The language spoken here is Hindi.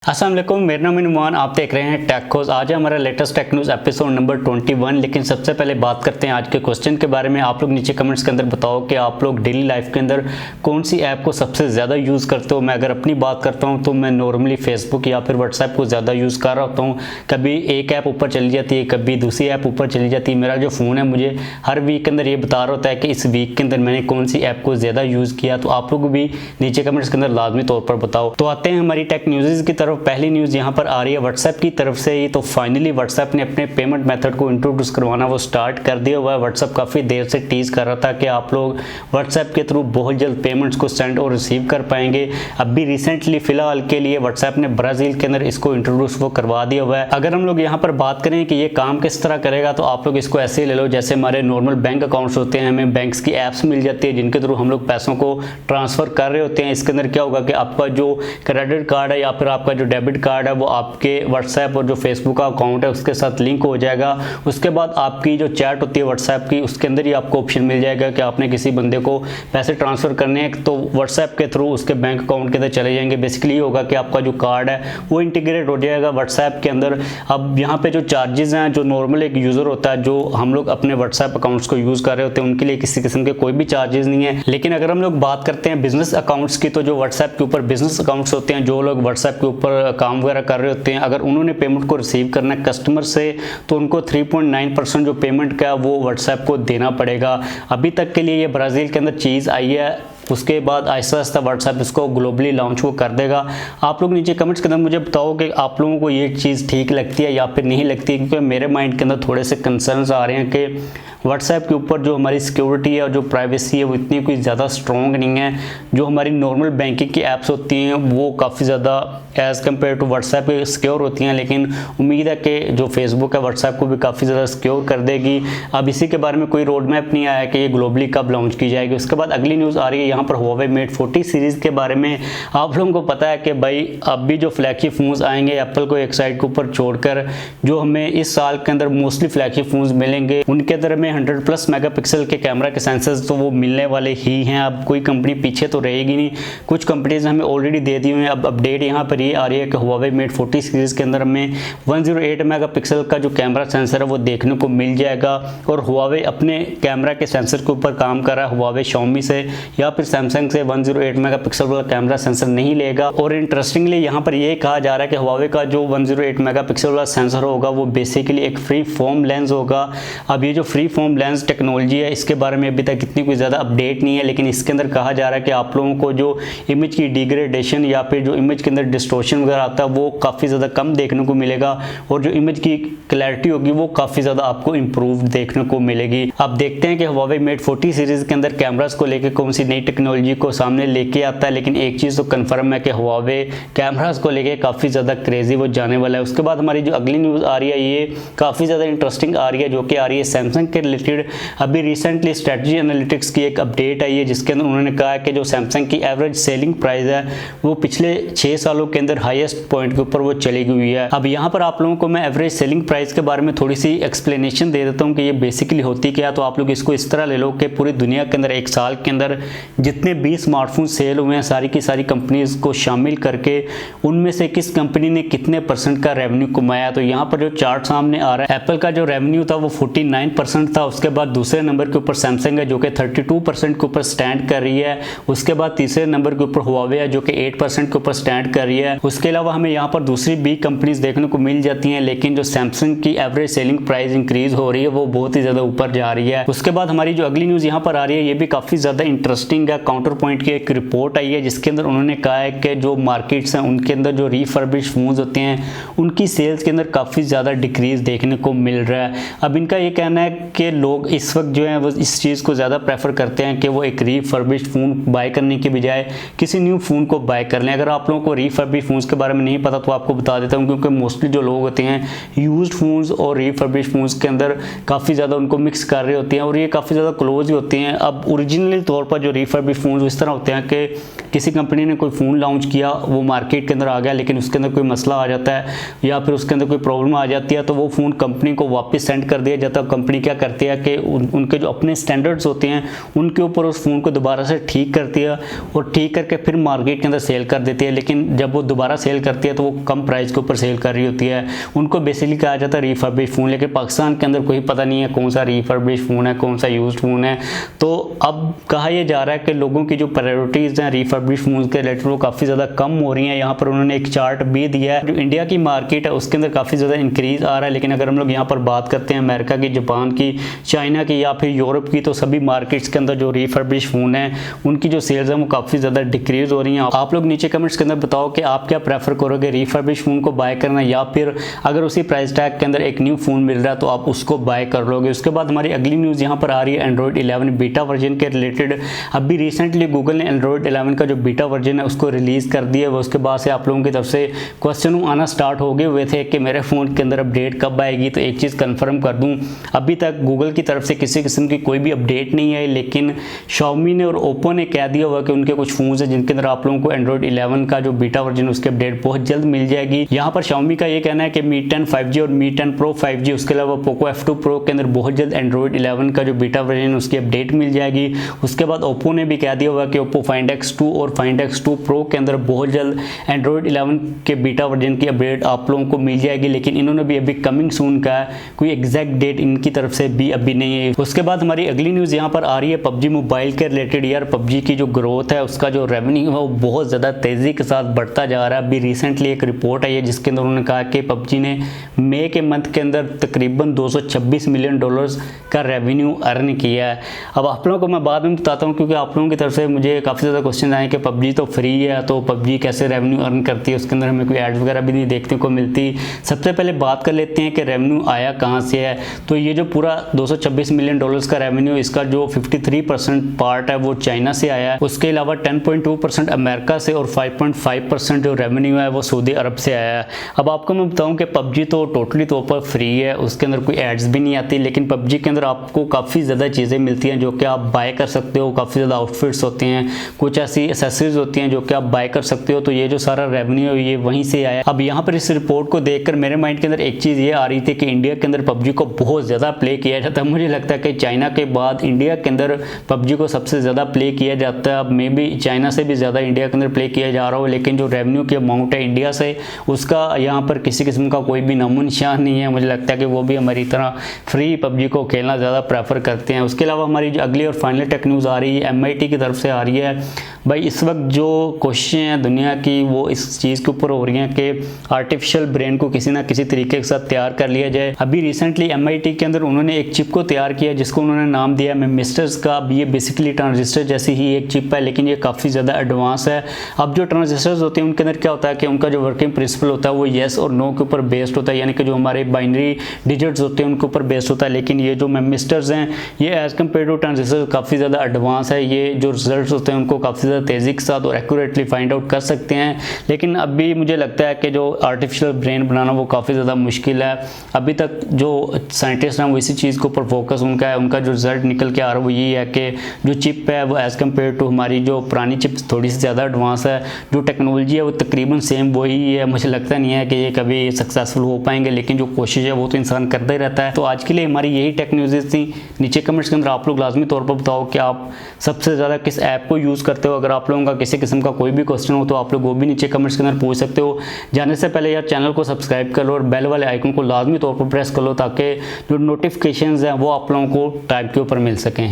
अस्सलाम वालेकुम, मेरा नाम नुमान, आप देख रहे हैं टेक खोज। आज है हमारा latest tech news episode number 21। लेकिन सबसे पहले बात करते हैं आज के क्वेश्चन के बारे में। आप लोग नीचे कमेंट्स के अंदर बताओ कि आप लोग डेली लाइफ के अंदर कौन सी ऐप को सबसे ज़्यादा यूज़ करते हो। मैं अगर अपनी बात करता हूँ तो मैं नॉर्मली फेसबुक या फिर व्हाट्सएप को ज़्यादा यूज़ कर रहा होता हूँ। कभी एक ऐप ऊपर चली जाती है, कभी दूसरी ऐप ऊपर चली जाती है। मेरा जो फ़ोन है मुझे हर वीक के अंदर ये बता रहा होता है कि इस वीक के अंदर मैंने कौन सी ऐप को ज़्यादा यूज़ किया। तो आप लोग भी नीचे कमेंट्स के अंदर लाजमी तौर पर बताओ। तो आते हैं हमारी टेक न्यूज़ की तरफ। पहली न्यूज़ यहाँ पर आ रही है व्हाट्सएप की तरफ से ही। तो फाइनली व्हाट्सएप ने अपने पेमेंट मेथड को इंट्रोड्यूस करवाना वो स्टार्ट कर दिया हुआ है। व्हाट्सएप काफ़ी देर से टीज कर रहा था कि आप लोग व्हाट्सएप के थ्रू बहुत जल्द पेमेंट्स को सेंड और रिसीव कर पाएंगे। अभी रिसेंटली फिलहाल के लिए व्हाट्सएप ने ब्राज़ील के अंदर इसको इंट्रोड्यूस वो करवा दिया हुआ है। अगर हम लोग यहाँ पर बात करें कि ये काम किस तरह करेगा, तो आप लोग इसको ऐसे ही ले लो जैसे हमारे नॉर्मल बैंक अकाउंट्स होते हैं, हमें बैंक्स की ऐप्स मिल जाती है जिनके थ्रू हम लोग पैसों को ट्रांसफर कर रहे होते हैं। इसके अंदर क्या होगा कि आपका जो क्रेडिट कार्ड है या फिर आपका जो डेबिट कार्ड है वो आपके व्हाट्सएप और जो फेसबुक का अकाउंट है उसके साथ लिंक हो जाएगा। उसके बाद आपकी जो चैट होती है व्हाट्सएप की, उसके अंदर ही आपको ऑप्शन मिल जाएगा कि आपने किसी बंदे को पैसे ट्रांसफर करने हैं तो व्हाट्सएप के थ्रू उसके बैंक अकाउंट के अंदर चले जाएंगे। बेसिकली ये होगा कि आपका जो कार्ड है वो इंटीग्रेट हो जाएगा व्हाट्सएप के अंदर। अब यहाँ पे जो चार्जेस हैं, जो नॉर्मल एक यूजर होता है, जो हम लोग अपने व्हाट्सएप अकाउंट्स को यूज कर रहे होते हैं, उनके लिए किसी किस्म के कोई भी चार्जेस नहीं है। लेकिन अगर हम लोग बात करते हैं बिजनेस अकाउंट्स की, तो जो व्हाट्सएप के ऊपर बिजनेस अकाउंट्स होते हैं, जो लोग व्हाट्सएप के ऊपर काम वगैरह कर रहे होते हैं, अगर उन्होंने पेमेंट को रिसीव करना है कस्टमर से, तो उनको 3.9% जो पेमेंट का वो व्हाट्सएप को देना पड़ेगा। अभी तक के लिए ये ब्राज़ील के अंदर चीज़ आई है, उसके बाद आहिस्ता आहिस्ता व्हाट्सएप इसको ग्लोबली लॉन्च वो कर देगा। आप लोग नीचे कमेंट्स के अंदर मुझे बताओ कि आप लोगों को ये चीज़ ठीक लगती है या फिर नहीं लगती है, क्योंकि मेरे माइंड के अंदर थोड़े से कंसर्न्स आ रहे हैं कि व्हाट्सएप के ऊपर जो हमारी सिक्योरिटी है और जो प्राइवेसी है वो इतनी कोई ज़्यादा स्ट्रॉन्ग नहीं है। जो हमारी नॉर्मल बैंकिंग की ऐप्स होती हैं वो काफ़ी ज़्यादा as compare to WhatsApp secure होती हैं, लेकिन उम्मीद है कि जो फेसबुक है व्हाट्सएप को भी काफ़ी ज़्यादा सिक्योर कर देगी। अब इसी के बारे में कोई रोड मैप नहीं आया कि ये ग्लोबली कब लॉन्च की जाएगी। उसके बाद अगली न्यूज़ आ रही है यहाँ पर हुआवे मेट 40 सीरीज़ के बारे में। आप लोगों को पता है कि भाई अब भी जो फ्लैगशिप फ़ोन्स आएंगे एप्पल को एक साइड के ऊपर छोड़कर, जो हमें इस साल के अंदर मोस्टली फ्लैगशिप फ़ोन्स मिलेंगे, उनके अंदर में 100+ मेगापिक्सल के कैमरा के सेंसर्स तो वो मिलने वाले ही हैं। अब कोई कंपनी पीछे तो रहेगी नहीं, कुछ कंपनीज हमें ऑलरेडी दे दी हुई हैं। अब अपडेट यहाँ पर ये आ रही है कि हुआवे मेट 40 सीरीज़ के अंदर हमें 108 मेगापिक्सल का जो कैमरा सेंसर है वो देखने को मिल जाएगा। और हुआवे अपने कैमरा के सेंसर के ऊपर काम कर रहा है। हुआवे Xiaomi से या फिर सैमसंग से 108 मेगापिक्सल वाला कैमरा सेंसर नहीं लेगा। और इंटरेस्टिंगली यहाँ पर ये कहा जा रहा है कि हुआवे का जो 108 मेगापिक्सल वाला सेंसर होगा वो बेसिकली एक फ्री फॉर्म लेंस होगा। अब ये जो फ्री फॉर्म लेंस टेक्नोलॉजी है इसके बारे में अभी तक इतनी कोई ज़्यादा अपडेट नहीं है, लेकिन इसके अंदर कहा जा रहा है कि आप लोगों को जो इमेज की डिग्रेडेशन या फिर जो इमेज के अंदर डिस्टोर्शन वगैरह आता है वो काफ़ी ज़्यादा कम देखने को मिलेगा और जो इमेज की क्लैरिटी होगी वो काफ़ी ज़्यादा आपको इम्प्रूव देखने को मिलेगी। अब देखते हैं कि हुआवे मेट 40 सीरीज़ के अंदर कैमरास को लेकर कौन सी नई टेक्नोलॉजी को सामने लेके आता है। लेकिन एक चीज़ तो कन्फर्म है कि हुआवे कैमरास को लेके काफ़ी ज़्यादा क्रेजी वो जाने वाला है। उसके बाद हमारी जो अगली न्यूज़ आ रही है ये काफ़ी ज़्यादा इंटरेस्टिंग आ रही है, जो कि आ रही है सैमसंग के रिलेटेड। अभी रिसेंटली स्ट्रेटजी एनालिटिक्स की एक अपडेट आई है जिसके अंदर उन्होंने कहा है कि जो सैमसंग की एवरेज सेलिंग प्राइस है वो पिछले 6 सालों के अंदर हाईएस्ट पॉइंट के ऊपर वो चली गई है। अब यहाँ पर आप लोगों को मैं एवरेज सेलिंग प्राइस के बारे में थोड़ी सी एक्सप्लेनेशन दे देता हूँ कि ये बेसिकली होती क्या है। तो आप लोग इसको इस तरह ले लो कि पूरी दुनिया के अंदर एक साल के अंदर जितने भी स्मार्टफोन सेल हुए हैं सारी की सारी कंपनीज को शामिल करके उनमें से किस कंपनी ने कितने % का रेवेन्यू कमाया। तो यहाँ पर जो चार्ट सामने आ रहा है, एप्पल का जो रेवेन्यू था वो 49% था। उसके बाद दूसरे नंबर के ऊपर सैमसंग है जो कि 32% के ऊपर स्टैंड कर रही है। उसके बाद तीसरे नंबर के ऊपर हुआवे है जो कि 8% के ऊपर स्टैंड कर रही है। उसके अलावा हमें यहाँ पर दूसरी भी कंपनीज देखने को मिल जाती हैं, लेकिन जो सैमसंग की एवरेज सेलिंग प्राइस इंक्रीज हो रही है वो बहुत ही ज़्यादा ऊपर जा रही है। उसके बाद हमारी जो अगली न्यूज़ यहाँ पर आ रही है ये भी काफ़ी ज़्यादा इंटरेस्टिंग है। काउंटर पॉइंट की एक रिपोर्ट आई है जिसके अंदर उन्होंने कहा है कि जो मार्केट्स हैं उनके अंदर जो रिफर्बिश्ड फोन्स होते हैं उनकी सेल्स के अंदर काफ़ी ज़्यादा डिक्रीज देखने को मिल रहा है। अब इनका ये कहना है कि लोग इस वक्त जो है वो इस चीज़ को ज़्यादा प्रेफर करते हैं कि वो एक रिफर्बिश्ड फ़ोन बाय करने के बजाय किसी न्यू फ़ोन को बाय कर लें। अगर आप लोगों को रिफर्बिश्ड फ़ोन्स के बारे में नहीं पता तो आपको बता देता हूँ, क्योंकि मोस्टली जो लोग होते हैं यूज्ड फ़ोन्स और रिफर्बिश्ड फ़ोन्स के अंदर काफ़ी ज़्यादा उनको मिक्स कर रहे होते हैं और ये काफ़ी ज़्यादा क्लोज ही होते हैं। अब ओरिजिनली तौर पर जो रिफर्बिश्ड फ़ोन्स इस तरह होते हैं कि किसी कंपनी ने कोई फ़ोन लॉन्च किया, वो मार्केट के अंदर आ गया, लेकिन उसके अंदर कोई मसला आ जाता है या फिर उसके अंदर कोई प्रॉब्लम आ जाती है तो वो फ़ोन कंपनी को वापस सेंड कर दिया जाता है। कंपनी क्या करती कहती है कि उनके जो अपने स्टैंडर्ड्स होते हैं उनके ऊपर उस फ़ोन को दोबारा से ठीक करती है और ठीक करके फिर मार्केट के अंदर सेल कर देती है। लेकिन जब वो दोबारा सेल करती है तो वो कम प्राइस के ऊपर सेल कर रही होती है। उनको बेसिकली कहा जाता है रिफर्बिश फ़ोन, लेकिन पाकिस्तान के अंदर कोई पता नहीं है कौन सा रिफर्बिश फ़ोन है, कौन सा यूज्ड फ़ोन है। तो अब कहा यह जा रहा है कि लोगों की जो प्रायोरिटीज़ हैं रिफर्बिश फ़ोन के रिलेटेड वो काफ़ी ज़्यादा कम हो रही हैं। यहाँ पर उन्होंने एक चार्ट भी दिया है। जो इंडिया की मार्केट है उसके अंदर काफ़ी ज़्यादा इंक्रीज़ आ रहा है, लेकिन अगर हम लोग यहाँ पर बात करते हैं अमेरिका की, जापान की, चाइना की या फिर यूरोप की, तो सभी मार्केट्स के अंदर जो रिफर्बिश फ़ोन है उनकी जो सेल्स हैं वो काफ़ी ज़्यादा डिक्रीज़ हो रही हैं। आप लोग नीचे कमेंट्स के अंदर बताओ कि आप क्या प्रेफर करोगे, रिफर्बिश फ़ोन को बाय करना या फिर अगर उसी प्राइस टैग के अंदर एक न्यू फ़ोन मिल रहा है तो आप उसको बाय कर लोगे। उसके बाद हमारी अगली न्यूज़ यहाँ पर आ रही है एंड्रॉइड 11 बीटा वर्जन के रिलेटेड। अभी रिसेंटली गूगल ने एंड्रॉइड 11 का जो बीटा वर्जन है उसको रिलीज़ कर दिया है। उसके बाद से आप लोगों की तरफ से क्वेश्चन आना स्टार्ट हो गए हुए थे कि मेरे फ़ोन के अंदर अपडेट कब आएगी। तो एक चीज़ कंफर्म कर दूं, अभी तक गूगल की तरफ से किसी किस्म की कोई भी अपडेट नहीं आई, लेकिन Xiaomi ने और Oppo ने कह दिया हुआ कि उनके कुछ फ़ोन्स हैं जिनके अंदर आप लोगों को एंड्रॉइड 11 का जो बीटा वर्जन उसकी अपडेट बहुत जल्द मिल जाएगी। यहाँ पर Xiaomi का ये कहना है कि Mi 10 5G और Mi 10 Pro 5G, उसके अलावा Poco F2 Pro के अंदर बहुत जल्द एंड्रॉइड 11 का जो बीटा वर्जन उसकी अपडेट मिल जाएगी। उसके बाद Oppo ने भी कह दिया हुआ कि Oppo Find X2 और Find X2 Pro के अंदर बहुत जल्द एंड्रॉइड 11 के बीटा वर्जन की अपडेट आप लोगों को मिल जाएगी, लेकिन इन्होंने भी अभी कमिंग सून का कोई एग्जैक्ट डेट इनकी तरफ से भी अभी नहीं है। उसके बाद हमारी अगली न्यूज़ यहाँ पर आ रही है PUBG मोबाइल के रिलेटेड। यार PUBG की जो ग्रोथ है उसका जो रेवेन्यू है वो बहुत ज़्यादा तेज़ी के साथ बढ़ता जा रहा है। अभी रिसेंटली एक रिपोर्ट आई है जिसके अंदर उन्होंने कहा कि PUBG ने मई के मंथ के अंदर तकरीबन $226 मिलियन का रेवेन्यू अर्न किया है। अब आप लोगों को मैं बाद में बताता हूँ, क्योंकि आप लोगों की तरफ से मुझे काफ़ी ज़्यादा क्वेश्चन आए कि PUBG तो फ्री है तो PUBG कैसे रेवेन्यू अर्न करती है, उसके अंदर हमें कोई एड्स वगैरह भी नहीं देखने को मिलती। सबसे पहले बात कर लेते हैं कि रेवेन्यू आया कहाँ से है। तो ये जो पूरा $226 मिलियन का रेवेन्यू, इसका जो 53% पार्ट है वो चाइना से आया है। उसके अलावा 10.2% अमेरिका से और 5.5% जो रेवेन्यू है वो सऊदी अरब से आया है। अब आपको मैं बताऊं कि PUBG तो टोटली तौर पर फ्री है, उसके अंदर कोई एड्स भी नहीं आती, लेकिन PUBG के अंदर आपको काफ़ी ज़्यादा चीज़ें मिलती हैं जो कि आप बाय कर सकते हो। काफ़ी ज़्यादा आउटफिट्स होते हैं, कुछ ऐसी एसेसरीज होती हैं जो कि आप बाय कर सकते हो। तो ये जो सारा रेवेन्यू है ये वहीं से आया। अब यहाँ पर इस रिपोर्ट को देखकर मेरे माइंड के अंदर एक चीज़ ये आ रही थी कि इंडिया के अंदर PUBG को बहुत ज़्यादा प्ले किया जाता है। मुझे लगता है कि चाइना के बाद इंडिया के अंदर PUBG को सबसे ज़्यादा प्ले किया जाता है। अब मे बी चाइना से भी ज़्यादा इंडिया के अंदर प्ले किया जा रहा हो, लेकिन जो रेवेन्यू की अमाउंट है इंडिया से उसका यहाँ पर किसी किस्म का कोई भी नामो निशान नहीं है। मुझे लगता है कि वो भी हमारी तरह फ्री PUBG को खेलना ज़्यादा प्रेफर करते हैं। उसके अलावा हमारी जो अगली और फाइनल टेक न्यूज़ आ रही है MIT की तरफ से आ रही है। भाई इस वक्त जो कोशिशें हैं दुनिया की वो इस चीज़ के ऊपर हो रही हैं कि आर्टिफिशियल ब्रेन को किसी ना किसी तरीके के साथ तैयार कर लिया जाए। अभी रिसेंटली MIT के अंदर उन्होंने एक चिप को तैयार किया जिसको उन्होंने नाम दिया मेमिस्टर्स का। अब ये बेसिकली ट्रांजिस्टर जैसी ही एक चिप है, लेकिन ये काफ़ी ज़्यादा एडवांस है। अब जो ट्रांजिस्टर्स होते हैं उनके अंदर क्या होता है कि उनका जो वर्किंग प्रिंसिपल होता है वो येस और नो के ऊपर बेस्ड होता है, यानी कि जो हमारे बाइनरी डिजिट्स होते हैं उनके ऊपर बेस्ड होता है। लेकिन ये जो मेमिस्टर्स हैं ये एज़ कम्पेयर टू ट्रांजिस्टर काफ़ी ज़्यादा एडवांस है। ये जो रिजल्ट होते हैं उनको काफ़ी ज़्यादा तेज़ी के साथ और एक्यूरेटली फाइंड आउट कर सकते हैं। लेकिन अभी मुझे लगता है कि जो आर्टिफिशियल ब्रेन बनाना वो काफ़ी ज़्यादा मुश्किल है। अभी तक जो साइंटिस्ट हैं वो इसी चीज़ के ऊपर फोकस उनका है। उनका जो रिजल्ट निकल के आ रहा है वो यही है कि जो चिप है वो एज़ कम्पेयर टू हमारी जो पुरानी चिप्स थोड़ी सी ज़्यादा एडवांस है। जो टेक्नोलॉजी है वो तकरीबन सेम वही है। मुझे लगता नहीं है कि ये कभी सक्सेसफुल हो पाएंगे, लेकिन जो कोशिश है वो तो इंसान करता ही रहता है। तो आज के लिए हमारी यही टेक न्यूज़ थी। नीचे कमेंट्स के अंदर आप लोग लाजमी तौर पर बताओ कि आप सबसे ज़्यादा किस ऐप को यूज़ करते हो। अगर आप लोगों का किसी किस्म का कोई भी क्वेश्चन हो तो आप लोग वो भी नीचे कमेंट्स के अंदर पूछ सकते हो। जाने से पहले यार चैनल को सब्सक्राइब कर लो और बेल वाले आइकन को लाजमी तौर पर प्रेस कर लो ताकि जो नोटिफिकेशंस हैं वो आप लोगों को टाइम के ऊपर मिल सकें।